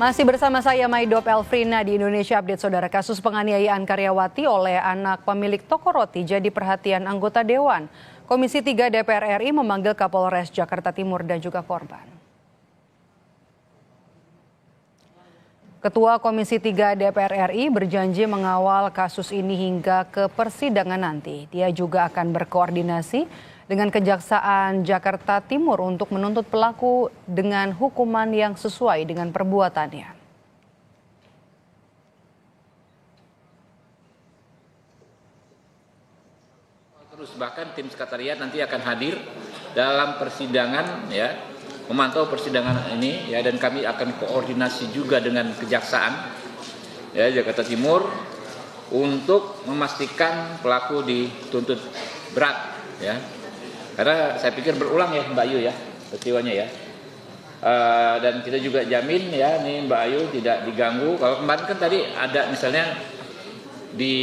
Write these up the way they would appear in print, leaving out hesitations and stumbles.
Masih bersama saya Maidop Elfrina di Indonesia Update. Saudara, kasus penganiayaan karyawati oleh anak pemilik toko roti jadi perhatian anggota Dewan. Komisi 3 DPR RI memanggil Kapolres Jakarta Timur dan juga korban. Ketua Komisi 3 DPR RI berjanji mengawal kasus ini hingga ke persidangan nanti. Dia juga akan berkoordinasi dengan Kejaksaan Jakarta Timur untuk menuntut pelaku dengan hukuman yang sesuai dengan perbuatannya. Terus bahkan tim sekretariat nanti akan hadir dalam persidangan, ya, memantau persidangan ini, ya, dan kami akan koordinasi juga dengan Kejaksaan, ya, Jakarta Timur untuk memastikan pelaku dituntut berat, ya. Karena saya pikir berulang ya Mbak Ayu ya peristiwanya ya, dan kita juga jamin ya nih Mbak Ayu tidak diganggu. Kalau kemarin kan tadi ada misalnya di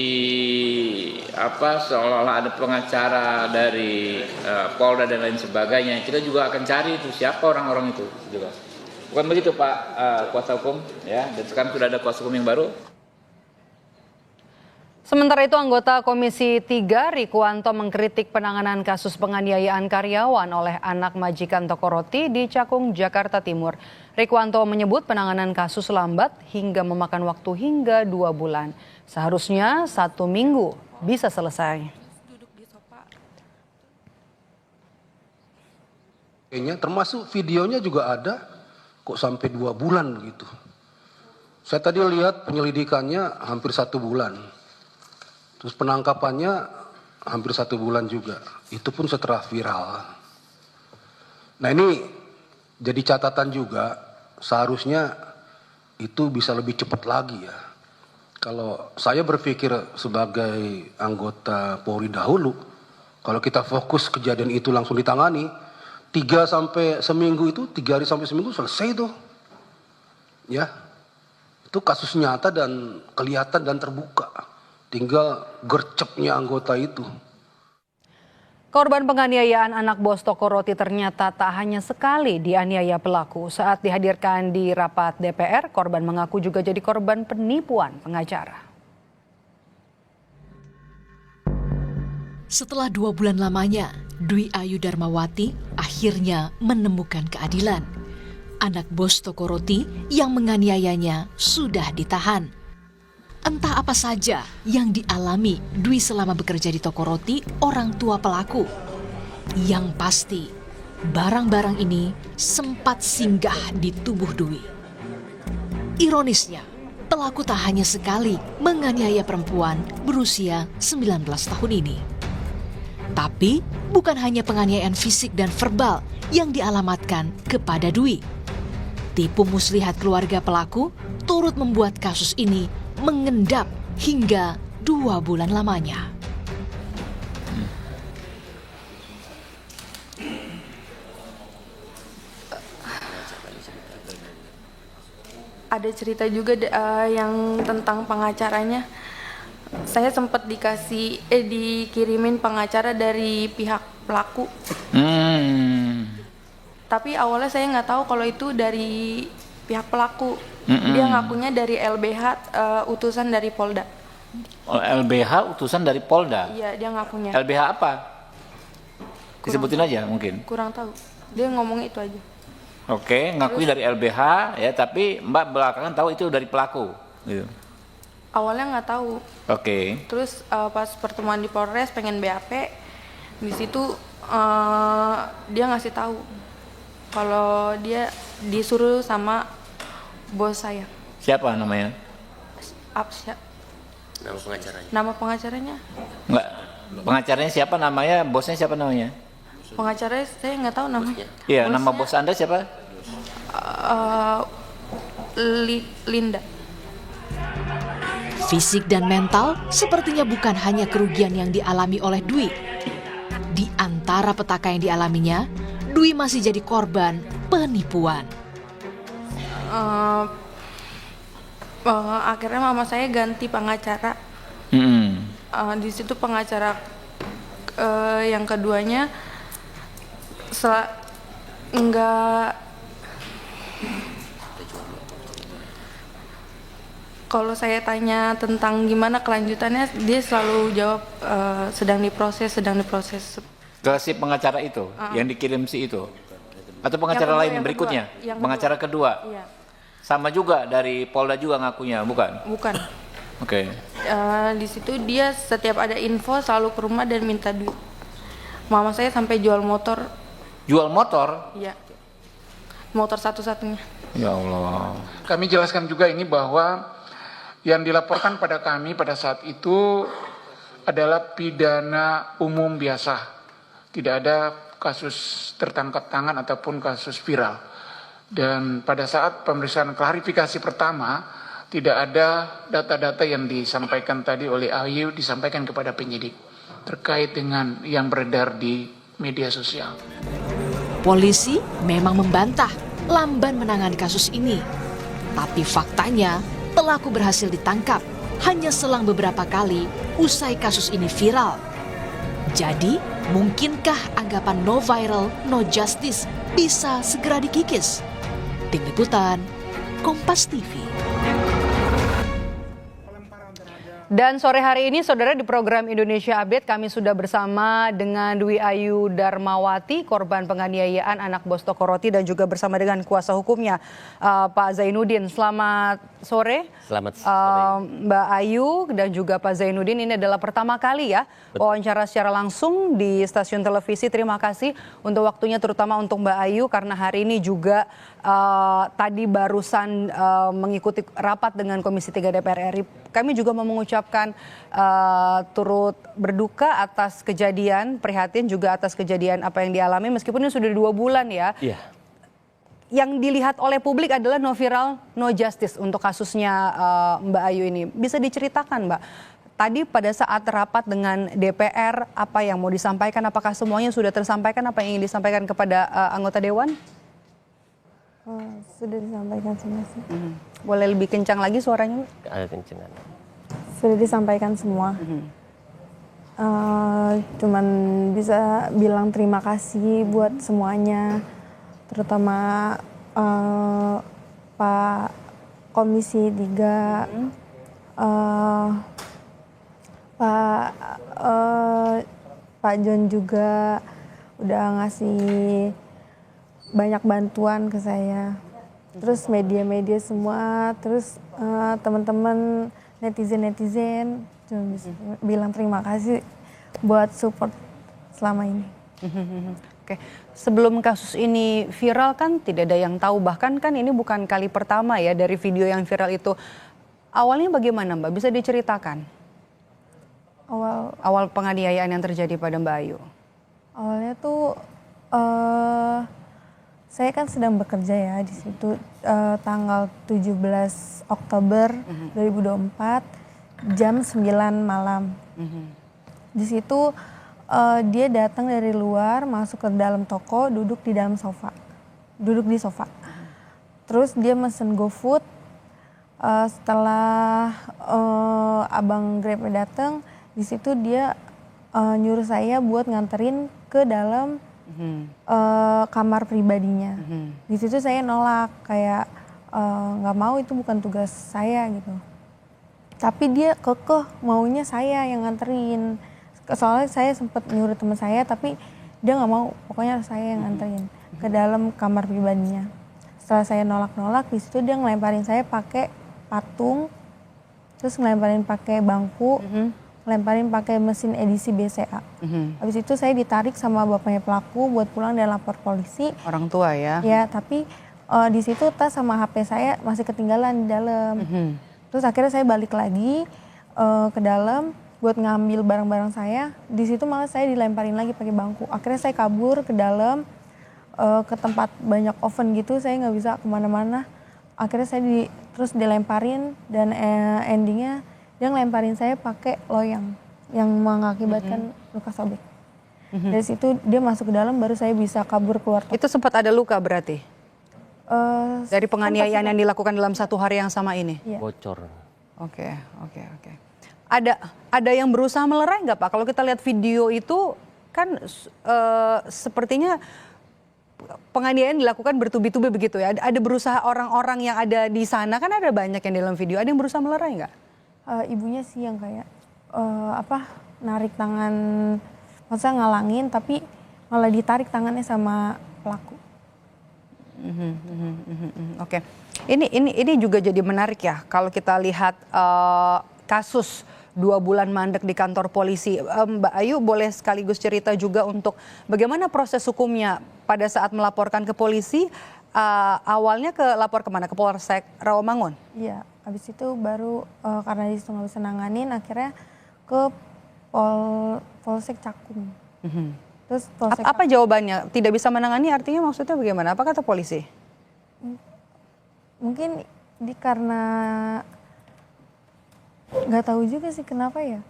seolah-olah ada pengacara dari Polda dan lain sebagainya, kita juga akan cari itu siapa orang-orang itu juga. Bukan begitu Pak kuasa hukum ya, dan sekarang sudah ada kuasa hukum yang baru. Sementara itu, anggota Komisi 3 Rikuwanto mengkritik penanganan kasus penganiayaan karyawan oleh anak majikan toko roti di Cakung, Jakarta Timur. Rikuwanto menyebut penanganan kasus lambat hingga memakan waktu hingga 2 bulan. Seharusnya 1 minggu bisa selesai. Termasuk videonya juga ada, kok sampai 2 bulan gitu. Saya tadi lihat penyelidikannya hampir 1 bulan. Terus penangkapannya hampir 1 bulan juga. Itu pun setelah viral. Nah ini jadi catatan juga, seharusnya itu bisa lebih cepat lagi ya. Kalau saya berpikir sebagai anggota Polri dahulu, kalau kita fokus kejadian itu langsung ditangani, 3 sampai seminggu itu, 3 hari sampai seminggu selesai tuh. Ya, itu kasus nyata dan kelihatan dan terbuka. Tinggal gercepnya anggota itu. Korban penganiayaan anak bos toko roti ternyata tak hanya sekali dianiaya pelaku. Saat dihadirkan di rapat DPR, korban mengaku juga jadi korban penipuan pengacara. Setelah 2 bulan lamanya, Dwi Ayu Darmawati akhirnya menemukan keadilan. Anak bos toko roti yang menganiayanya sudah ditahan. Entah apa saja yang dialami Dwi selama bekerja di toko roti orang tua pelaku. Yang pasti, barang-barang ini sempat singgah di tubuh Dwi. Ironisnya, pelaku tak hanya sekali menganiaya perempuan berusia 19 tahun ini. Tapi bukan hanya penganiayaan fisik dan verbal yang dialamatkan kepada Dwi. Tipu muslihat keluarga pelaku turut membuat kasus ini mengendap hingga 2 bulan lamanya. Ada cerita juga yang tentang pengacaranya. Saya sempat dikirimin pengacara dari pihak pelaku. Tapi awalnya saya nggak tahu kalau itu dari pihak pelaku. Dia ngakunya dari LBH, utusan dari Polda. LBH utusan dari Polda? Iya, dia ngakunya. LBH apa? Disebutin aja mungkin? Kurang tahu. Dia ngomong itu aja. Oke, ngakui dari LBH ya, tapi Mbak belakangan tahu itu dari pelaku gitu. Awalnya nggak tahu. Oke. Terus pas pertemuan di Polres pengen BAP, di situ dia ngasih tahu kalau dia disuruh sama bos saya. Siapa namanya? Nama pengacaranya? Nama pengacaranya? Enggak. Pengacaranya siapa namanya? Bosnya siapa namanya? Pengacaranya saya nggak tahu namanya. Iya, nama bos Anda siapa? Linda. Fisik dan mental sepertinya bukan hanya kerugian yang dialami oleh Dwi. Di antara petaka yang dialaminya, Dwi masih jadi korban penipuan. Akhirnya mama saya ganti pengacara. Di situ pengacara yang keduanya Kalau saya tanya tentang gimana kelanjutannya, dia selalu jawab sedang diproses. Ke si pengacara itu, yang dikirim si itu? Atau pengacara lain yang berikutnya? Pengacara kedua? Iya. Sama juga dari Polda juga ngakunya, bukan? Bukan. Oke. Di situ dia setiap ada info selalu ke rumah dan minta duit. Mama saya sampai jual motor. Jual motor? Iya. Motor satu-satunya. Ya Allah. Kami jelaskan juga ini bahwa yang dilaporkan pada kami pada saat itu adalah pidana umum biasa. Tidak ada kasus tertangkap tangan ataupun kasus viral. Dan pada saat pemeriksaan klarifikasi pertama, tidak ada data-data yang disampaikan tadi oleh Ayu disampaikan kepada penyidik terkait dengan yang beredar di media sosial. Polisi memang membantah lamban menangani kasus ini. Tapi faktanya, pelaku berhasil ditangkap hanya selang beberapa kali usai kasus ini viral. Jadi, mungkinkah anggapan no viral, no justice bisa segera dikikis? Tim Liputan, Kompas TV. Dan sore hari ini, saudara, di program Indonesia Update kami sudah bersama dengan Dwi Ayu Darmawati, korban penganiayaan anak Bostoko Roti, dan juga bersama dengan kuasa hukumnya, Pak Zainuddin. Selamat sore. Selamat sore. Mbak Ayu dan juga Pak Zainuddin, ini adalah pertama kali ya wawancara secara langsung di stasiun televisi. Terima kasih untuk waktunya, terutama untuk Mbak Ayu, karena hari ini juga tadi barusan mengikuti rapat dengan Komisi 3 DPR RI. Kami juga mau mengucapkan turut berduka atas kejadian, prihatin juga atas kejadian apa yang dialami, meskipun ini sudah 2 bulan ya. Iya. Yang dilihat oleh publik adalah no viral, no justice untuk kasusnya Mbak Ayu ini. Bisa diceritakan, Mbak, tadi pada saat rapat dengan DPR, apa yang mau disampaikan? Apakah semuanya sudah tersampaikan, apa yang ingin disampaikan kepada anggota Dewan? Sudah disampaikan semua sih. Boleh lebih kencang lagi suaranya? Ada kencengan. Sudah disampaikan semua. Cuman bisa bilang terima kasih buat semuanya, terutama Pak Komisi 3, Pak John juga udah ngasih banyak bantuan ke saya. Terus media-media semua, terus teman-teman netizen cuma bisa bilang terima kasih buat support selama ini. Oke, sebelum kasus ini viral kan tidak ada yang tahu, bahkan kan ini bukan kali pertama ya dari video yang viral itu. Awalnya bagaimana, Mbak? Bisa diceritakan? Awal penganiayaan yang terjadi pada Mbak Ayu. Awalnya tuh saya kan sedang bekerja ya di situ, tanggal 17 Oktober 2024 jam 9 malam. Di situ dia datang dari luar, masuk ke dalam toko, duduk di sofa. Terus dia mesen GoFood. Setelah abang Grab datang, di situ dia nyuruh saya buat nganterin ke dalam kamar pribadinya. Di situ saya nolak, kayak nggak mau, itu bukan tugas saya gitu. Tapi dia kekeh maunya saya yang nganterin. Soalnya saya sempat nyuruh teman saya, tapi dia nggak mau, pokoknya saya yang nganterin ke dalam kamar pribadinya. Setelah saya nolak-nolak, di situ dia ngelemparin saya pakai patung, terus ngelemparin pakai bangku, ngelemparin pakai mesin edisi BCA. Habis itu saya ditarik sama bapaknya pelaku buat pulang dan lapor polisi. Orang tua ya? Ya, tapi di situ tas sama HP saya masih ketinggalan di dalam. Terus akhirnya saya balik lagi ke dalam buat ngambil barang-barang saya. Di situ malah saya dilemparin lagi pakai bangku. Akhirnya saya kabur ke dalam ke tempat banyak oven gitu. Saya nggak bisa kemana-mana. Akhirnya saya terus dilemparin dan endingnya dia ngelemparin saya pakai loyang yang mengakibatkan luka sobek. Dari situ dia masuk ke dalam, baru saya bisa kabur keluar. Itu sempat ada luka berarti? Dari penganiayaan yang dilakukan dalam satu hari yang sama ini? Iya. Bocor. Oke. Ada yang berusaha melerai nggak, Pak? Kalau kita lihat video itu kan sepertinya penganiayaan dilakukan bertubi-tubi begitu ya. Ada berusaha orang-orang yang ada di sana, kan ada banyak yang dalam video. Ada yang berusaha melerai nggak? Ibunya sih yang kayak narik tangan, maksudnya ngalangin tapi malah ditarik tangannya sama pelaku. Oke. Ini juga jadi menarik ya kalau kita lihat kasus 2 bulan mandek di kantor polisi. Mbak Ayu boleh sekaligus cerita juga untuk bagaimana proses hukumnya pada saat melaporkan ke polisi. Awalnya lapor kemana? Ke Polsek Rawamangun? Iya, habis itu baru karena di situ nggak bisa nanganin, akhirnya ke Polsek Cakung. Terus Polsek Apa jawabannya? Tidak bisa menangani artinya maksudnya bagaimana? Apa kata polisi? Mungkin karena nggak tahu juga sih kenapa ya.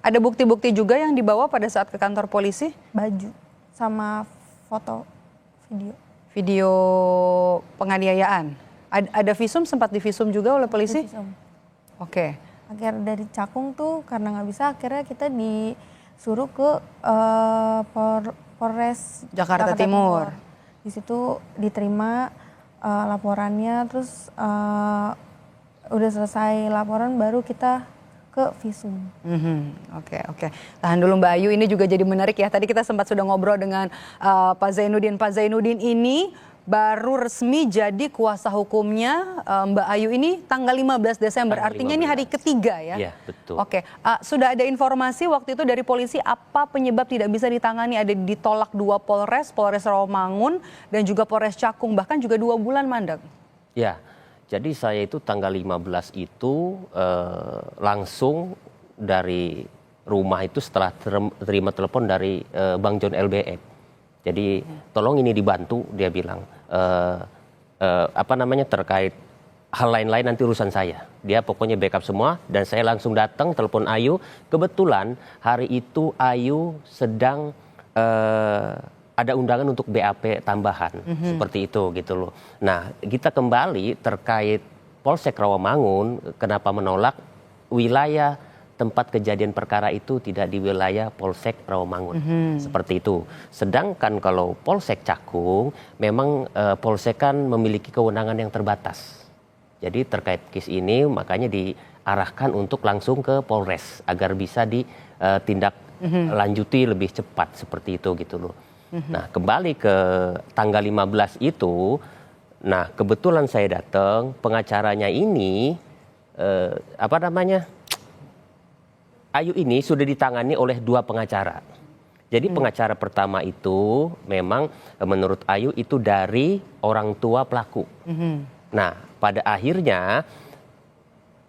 Ada bukti-bukti juga yang dibawa pada saat ke kantor polisi? Baju sama foto video. Video penganiayaan. Ada visum, sempat divisum juga oleh polisi? Visum. Oke. Akhirnya dari Cakung tuh karena nggak bisa, akhirnya kita disuruh ke Polres Jakarta Timur. Di situ diterima laporannya, terus udah selesai laporan baru kita ke visum. Oke. Tahan dulu Mbak Ayu, ini juga jadi menarik ya. Tadi kita sempat sudah ngobrol dengan Pak Zainuddin. Pak Zainuddin ini baru resmi jadi kuasa hukumnya Mbak Ayu ini tanggal 15 Desember. Artinya ini hari ketiga ya? Iya, betul. Oke, sudah ada informasi waktu itu dari polisi apa penyebab tidak bisa ditangani? Ada ditolak 2 Polres Rawamangun dan juga Polres Cakung, bahkan juga 2 bulan mandek. Ya, jadi saya itu tanggal 15 itu langsung dari rumah itu setelah terima telepon dari Bang John LBF. Jadi tolong ini dibantu, dia bilang terkait hal lain-lain nanti urusan saya. Dia pokoknya backup semua dan saya langsung datang telepon Ayu. Kebetulan hari itu Ayu sedang ada undangan untuk BAP tambahan seperti itu gitu loh. Nah kita kembali terkait Polsek Rawamangun kenapa menolak wilayah tempat kejadian perkara itu tidak di wilayah Polsek Rawamangun seperti itu. Sedangkan kalau Polsek Cakung memang Polsek kan memiliki kewenangan yang terbatas. Jadi terkait kes ini makanya diarahkan untuk langsung ke Polres agar bisa ditindak lanjuti lebih cepat seperti itu gitu loh. Nah kembali ke tanggal 15 itu, nah kebetulan saya datang, pengacaranya ini Ayu ini sudah ditangani oleh 2 pengacara. Jadi pengacara pertama itu memang menurut Ayu itu dari orang tua pelaku. Nah pada akhirnya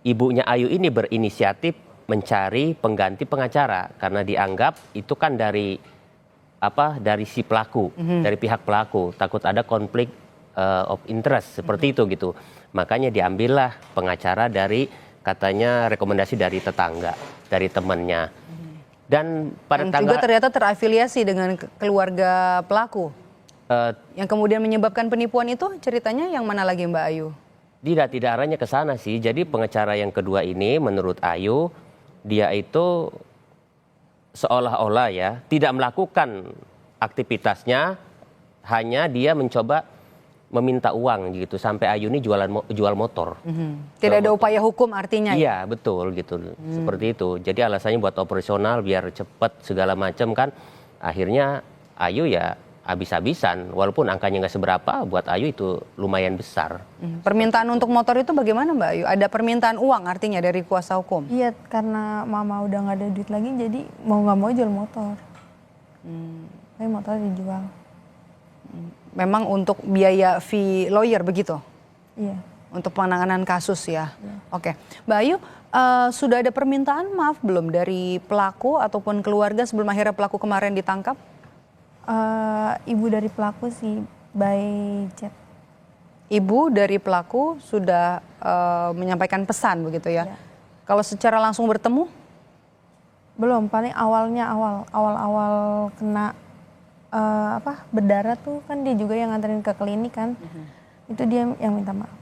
ibunya Ayu ini berinisiatif mencari pengganti pengacara karena dianggap itu kan dari si pelaku, dari pihak pelaku, takut ada konflik of interest seperti itu gitu. Makanya diambillah pengacara dari katanya rekomendasi dari tetangga, dari temannya. Dan pada juga ternyata terafiliasi dengan keluarga pelaku. Yang kemudian menyebabkan penipuan itu ceritanya yang mana lagi Mbak Ayu? Tidak arahnya ke sana sih. Jadi pengacara yang kedua ini menurut Ayu dia itu seolah-olah ya tidak melakukan aktivitasnya, hanya dia mencoba meminta uang gitu sampai Ayu ini jual motor. Tidak ada upaya hukum artinya? Iya betul gitu, seperti itu. Jadi alasannya buat operasional biar cepat segala macam kan. Akhirnya Ayu ya habis-habisan, walaupun angkanya nggak seberapa, buat Ayu itu lumayan besar. Permintaan untuk motor itu bagaimana Mbak Ayu? Ada permintaan uang artinya dari kuasa hukum? Iya, karena mama udah nggak ada duit lagi, jadi mau nggak mau jual motor. Tapi motor dijual. Memang untuk biaya fee lawyer begitu? Iya. Untuk penanganan kasus ya? Iya. Oke. Mbak Ayu, sudah ada permintaan maaf belum dari pelaku ataupun keluarga sebelum akhirnya pelaku kemarin ditangkap? Ibu dari pelaku sih by chat. Ibu dari pelaku sudah menyampaikan pesan begitu ya? Iya. Kalau secara langsung bertemu? Belum, paling awal-awal kena berdarah tuh kan dia juga yang nganterin ke klinik kan. Itu dia yang minta maaf.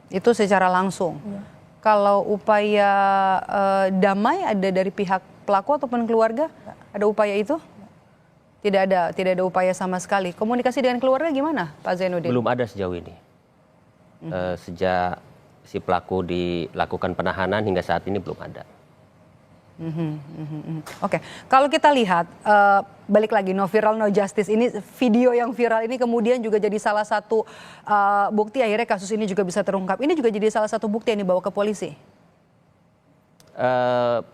Itu secara langsung. Iya. Kalau upaya damai ada dari pihak pelaku ataupun keluarga? Ada upaya itu? Tidak ada upaya sama sekali. Komunikasi dengan keluarga gimana, Pak Zainuddin? Belum ada sejauh ini. Sejak si pelaku dilakukan penahanan hingga saat ini belum ada. Oke, kalau kita lihat balik lagi no viral no justice ini, video yang viral ini kemudian juga jadi salah satu bukti akhirnya kasus ini juga bisa terungkap. Ini juga jadi salah satu bukti yang dibawa ke polisi.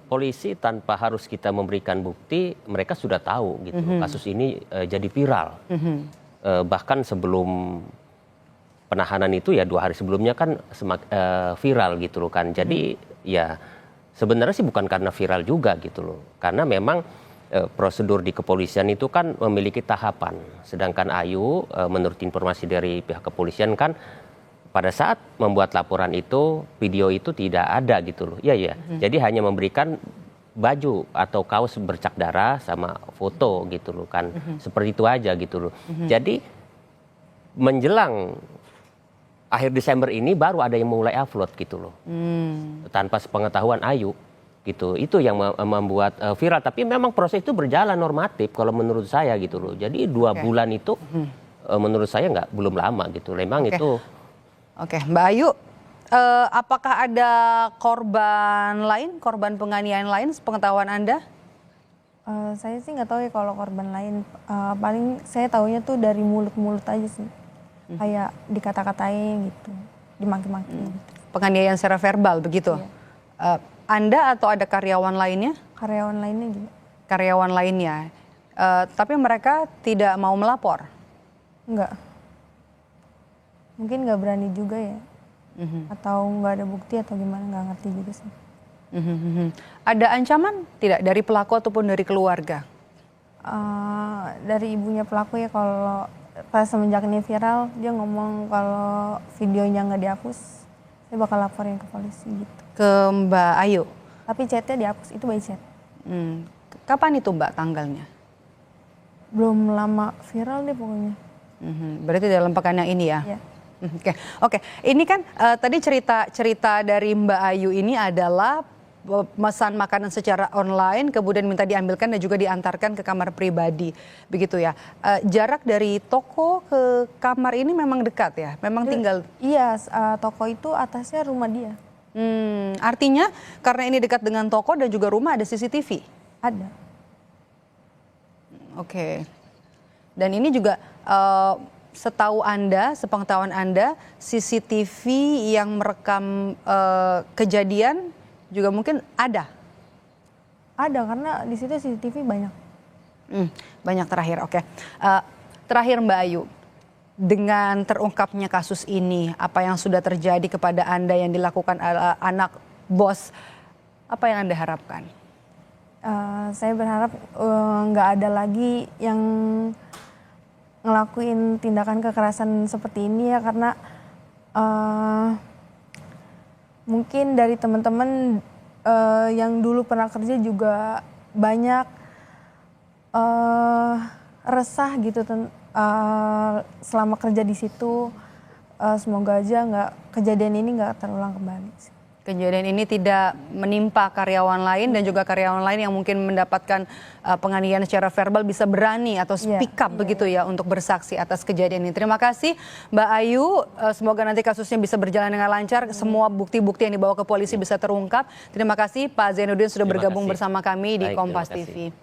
Polisi tanpa harus kita memberikan bukti, mereka sudah tahu gitu. Kasus ini jadi viral. Bahkan sebelum penahanan itu ya 2 hari sebelumnya kan viral gitu loh kan. Jadi ya sebenarnya sih bukan karena viral juga gitu loh. Karena memang prosedur di kepolisian itu kan memiliki tahapan. Sedangkan Ayu menurut informasi dari pihak kepolisian kan pada saat membuat laporan itu video itu tidak ada gitu loh. Iya. Jadi hanya memberikan baju atau kaos bercak darah sama foto gitu loh kan. Seperti itu aja gitu loh. Jadi menjelang akhir Desember ini baru ada yang mulai upload gitu loh. Tanpa sepengetahuan Ayu gitu. Itu yang membuat viral, tapi memang proses itu berjalan normatif kalau menurut saya gitu loh. Jadi 2 bulan itu menurut saya belum lama gitu. Memang itu. Oke, Mbak Ayu, apakah ada korban lain, korban penganiayaan lain sepengetahuan Anda? Saya sih nggak tahu ya kalau korban lain. Paling saya taunya tuh dari mulut-mulut aja sih. Kayak dikata-katain gitu, dimaki-maki. Gitu. Penganiayaan secara verbal begitu? Iya. Anda atau ada karyawan lainnya? Karyawan lainnya juga. Karyawan lainnya. Tapi mereka tidak mau melapor? Enggak. Mungkin nggak berani juga ya. Atau nggak ada bukti atau gimana, nggak ngerti juga sih. Ada ancaman tidak dari pelaku ataupun dari keluarga? Dari ibunya pelaku ya, kalau pas semenjak ini viral dia ngomong kalau videonya nggak dihapus, saya bakal laporin ke polisi gitu. Ke Mbak Ayu? Tapi chatnya dihapus, itu by chat. Kapan itu Mbak tanggalnya? Belum lama viral deh pokoknya. Berarti dalam pekan yang ini ya? Iya. Oke. Ini kan tadi cerita dari Mbak Ayu ini adalah memesan makanan secara online, kemudian minta diambilkan dan juga diantarkan ke kamar pribadi, begitu ya. Jarak dari toko ke kamar ini memang dekat ya? Memang tinggal? Iya, toko itu atasnya rumah dia. Artinya karena ini dekat dengan toko dan juga rumah ada CCTV? Ada. Oke. Dan ini juga setahu Anda, sepengetahuan Anda, CCTV yang merekam kejadian juga mungkin ada? Ada, karena di situ CCTV banyak. Banyak terakhir, oke. Terakhir Mbak Ayu, dengan terungkapnya kasus ini, apa yang sudah terjadi kepada Anda yang dilakukan anak bos, apa yang Anda harapkan? Saya berharap nggak ada lagi yang ngelakuin tindakan kekerasan seperti ini ya, karena mungkin dari teman-teman yang dulu pernah kerja juga banyak resah gitu selama kerja di situ. Semoga aja kejadian ini nggak terulang kembali. Kejadian ini tidak menimpa karyawan lain dan juga karyawan lain yang mungkin mendapatkan penganiayaan secara verbal bisa berani atau speak up begitu ya untuk bersaksi atas kejadian ini. Terima kasih Mbak Ayu, semoga nanti kasusnya bisa berjalan dengan lancar, semua bukti-bukti yang dibawa ke polisi bisa terungkap. Terima kasih Pak Zainuddin sudah bergabung bersama kami di Kompas TV.